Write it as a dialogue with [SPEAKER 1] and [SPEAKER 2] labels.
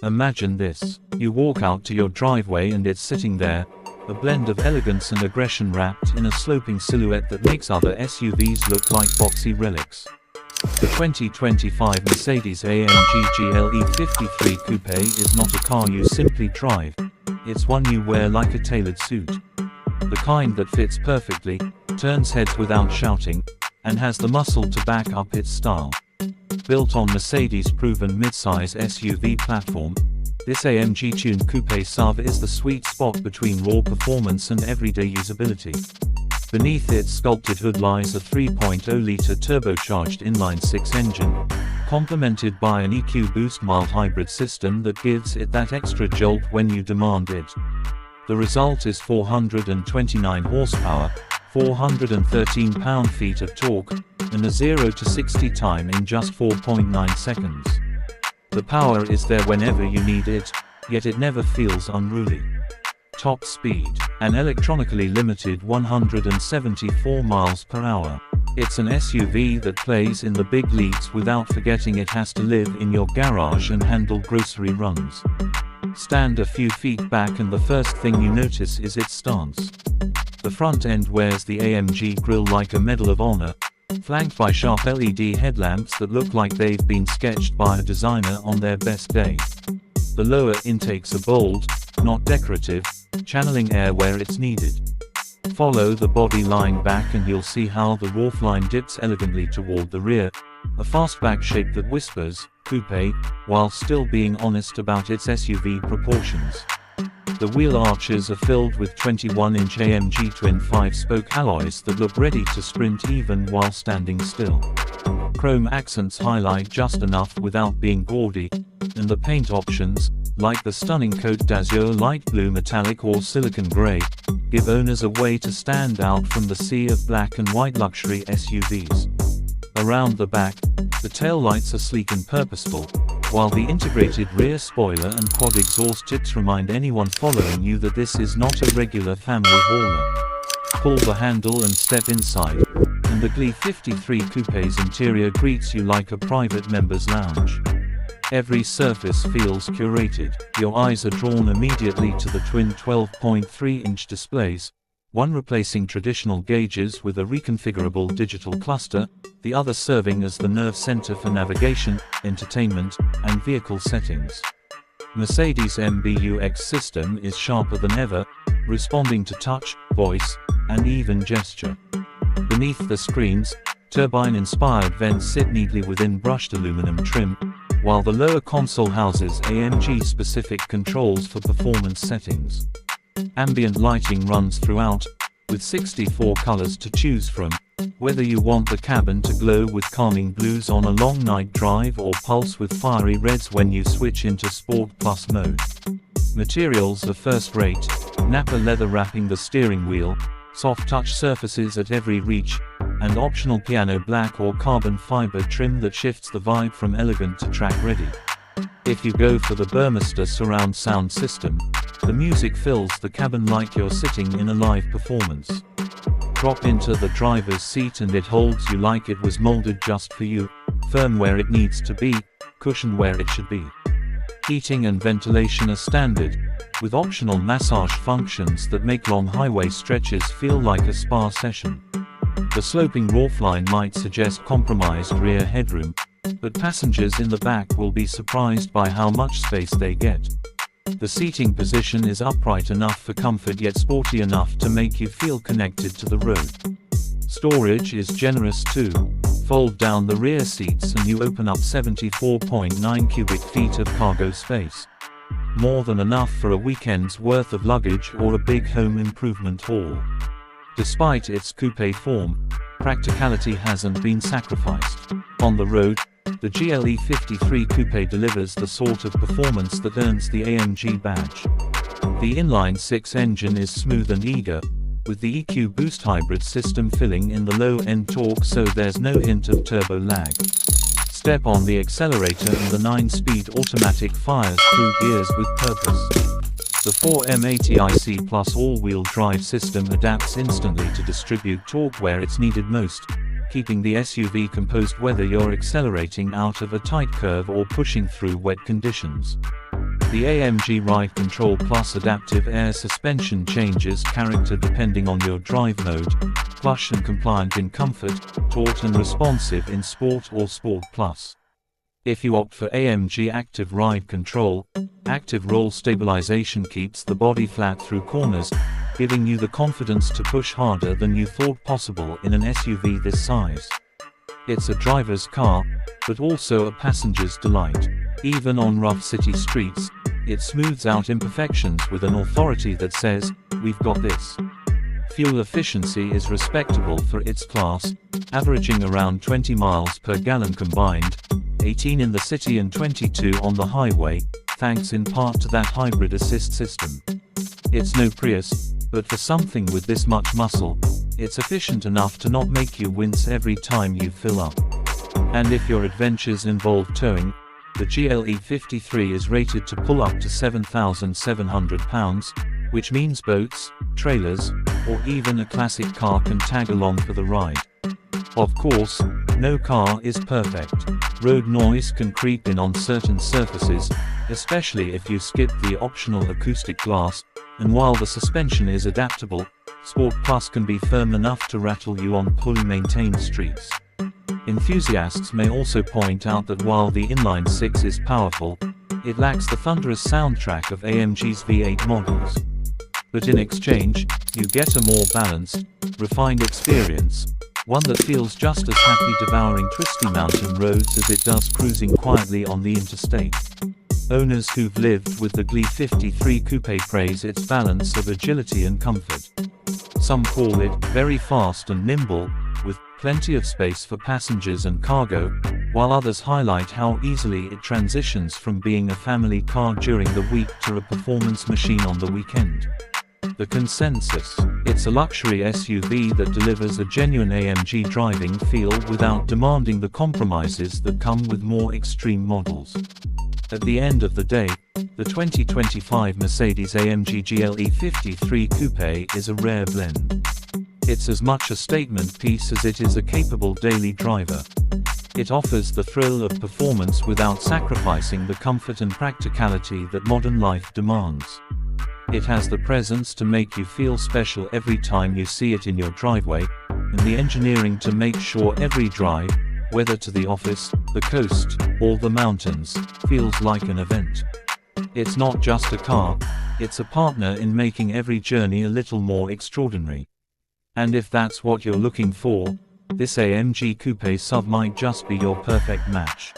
[SPEAKER 1] Imagine this. You walk out to your driveway and it's sitting there, a blend of elegance and aggression wrapped in a sloping silhouette that makes other SUVs look like boxy relics. The 2025 Mercedes-AMG GLE 53 Coupe is not a car you simply drive. It's one you wear like a tailored suit. The kind that fits perfectly, turns heads without shouting, and has the muscle to back up its style. Built on Mercedes' proven midsize SUV platform, this AMG-tuned coupe SUV is the sweet spot between raw performance and everyday usability. Beneath its sculpted hood lies a 3.0-liter turbocharged inline-six engine, complemented by an EQ boost mild hybrid system that gives it that extra jolt when you demand it. The result is 429 horsepower, 413 pound-feet of torque, and a 0 to 60 time in just 4.9 seconds. The power is there whenever you need it, yet it never feels unruly. Top speed, an electronically limited 174 miles per hour. It's an SUV that plays in the big leagues without forgetting it has to live in your garage and handle grocery runs. Stand a few feet back and the first thing you notice is its stance. The front end wears the AMG grille like a Medal of Honor, flanked by sharp LED headlamps that look like they've been sketched by a designer on their best day. The lower intakes are bold, not decorative, channeling air where it's needed. Follow the body line back and you'll see how the roofline dips elegantly toward the rear, a fastback shape that whispers, coupe, while still being honest about its SUV proportions. The wheel arches are filled with 21-inch AMG twin 5-spoke alloys that look ready to sprint even while standing still. Chrome accents highlight just enough without being gaudy, and the paint options, like the stunning Côte d'Azur light blue metallic or silicon gray, give owners a way to stand out from the sea of black and white luxury SUVs. Around the back, the taillights are sleek and purposeful, while the integrated rear spoiler and quad exhaust tips remind anyone following you that this is not a regular family hauler. Pull the handle and step inside, and the GLE 53 Coupe's interior greets you like a private member's lounge. Every surface feels curated. Your eyes are drawn immediately to the twin 12.3-inch displays, one replacing traditional gauges with a reconfigurable digital cluster, the other serving as the nerve center for navigation, entertainment, and vehicle settings. Mercedes' MBUX system is sharper than ever, responding to touch, voice, and even gesture. Beneath the screens, turbine-inspired vents sit neatly within brushed aluminum trim, while the lower console houses AMG-specific controls for performance settings. Ambient lighting runs throughout, with 64 colors to choose from, whether you want the cabin to glow with calming blues on a long night drive or pulse with fiery reds when you switch into Sport Plus mode. Materials are first-rate, Napa leather wrapping the steering wheel, soft touch surfaces at every reach, and optional piano black or carbon fiber trim that shifts the vibe from elegant to track-ready. If you go for the Burmester surround sound system, the music fills the cabin like you're sitting in a live performance. Drop into the driver's seat and it holds you like it was molded just for you, firm where it needs to be, cushioned where it should be. Heating and ventilation are standard, with optional massage functions that make long highway stretches feel like a spa session. The sloping roofline might suggest compromised rear headroom, but passengers in the back will be surprised by how much space they get. The seating position is upright enough for comfort yet sporty enough to make you feel connected to the road. Storage is generous too. Fold down the rear seats and you open up 74.9 cubic feet of cargo space. More than enough for a weekend's worth of luggage or a big home improvement haul. Despite its coupe form, practicality hasn't been sacrificed. On the road, the GLE 53 Coupe delivers the sort of performance that earns the AMG badge. The inline-six engine is smooth and eager, with the EQ boost hybrid system filling in the low-end torque so there's no hint of turbo lag. Step on the accelerator and the 9-speed automatic fires through gears with purpose. The 4MATIC Plus all-wheel drive system adapts instantly to distribute torque where it's needed most, keeping the SUV composed whether you're accelerating out of a tight curve or pushing through wet conditions. The AMG Ride Control Plus adaptive air suspension changes character depending on your drive mode, plush and compliant in comfort, taut and responsive in Sport or Sport Plus. If you opt for AMG Active Ride Control, active roll stabilization keeps the body flat through corners, giving you the confidence to push harder than you thought possible in an SUV this size. It's a driver's car, but also a passenger's delight. Even on rough city streets, it smooths out imperfections with an authority that says, "We've got this." Fuel efficiency is respectable for its class, averaging around 20 miles per gallon combined, 18 in the city and 22 on the highway, thanks in part to that hybrid assist system. It's no Prius, but for something with this much muscle, it's efficient enough to not make you wince every time you fill up. And if your adventures involve towing, the GLE 53 is rated to pull up to 7,700 pounds, which means boats, trailers, or even a classic car can tag along for the ride. Of course, no car is perfect. Road noise can creep in on certain surfaces, especially if you skip the optional acoustic glass, and while the suspension is adaptable, Sport Plus can be firm enough to rattle you on poorly maintained streets. Enthusiasts may also point out that while the inline-six is powerful, it lacks the thunderous soundtrack of AMG's V8 models. But in exchange, you get a more balanced, refined experience, one that feels just as happy devouring twisty mountain roads as it does cruising quietly on the interstate. Owners who've lived with the GLE 53 Coupe praise its balance of agility and comfort. Some call it very fast and nimble, with plenty of space for passengers and cargo, while others highlight how easily it transitions from being a family car during the week to a performance machine on the weekend. The consensus: it's a luxury SUV that delivers a genuine AMG driving feel without demanding the compromises that come with more extreme models. At the end of the day, the 2025 Mercedes-AMG GLE 53 Coupe is a rare blend. It's as much a statement piece as it is a capable daily driver. It offers the thrill of performance without sacrificing the comfort and practicality that modern life demands. It has the presence to make you feel special every time you see it in your driveway, and the engineering to make sure every drive, whether to the office, the coast, or the mountains, feels like an event. It's not just a car, it's a partner in making every journey a little more extraordinary. And if that's what you're looking for, this AMG Coupe SUV might just be your perfect match.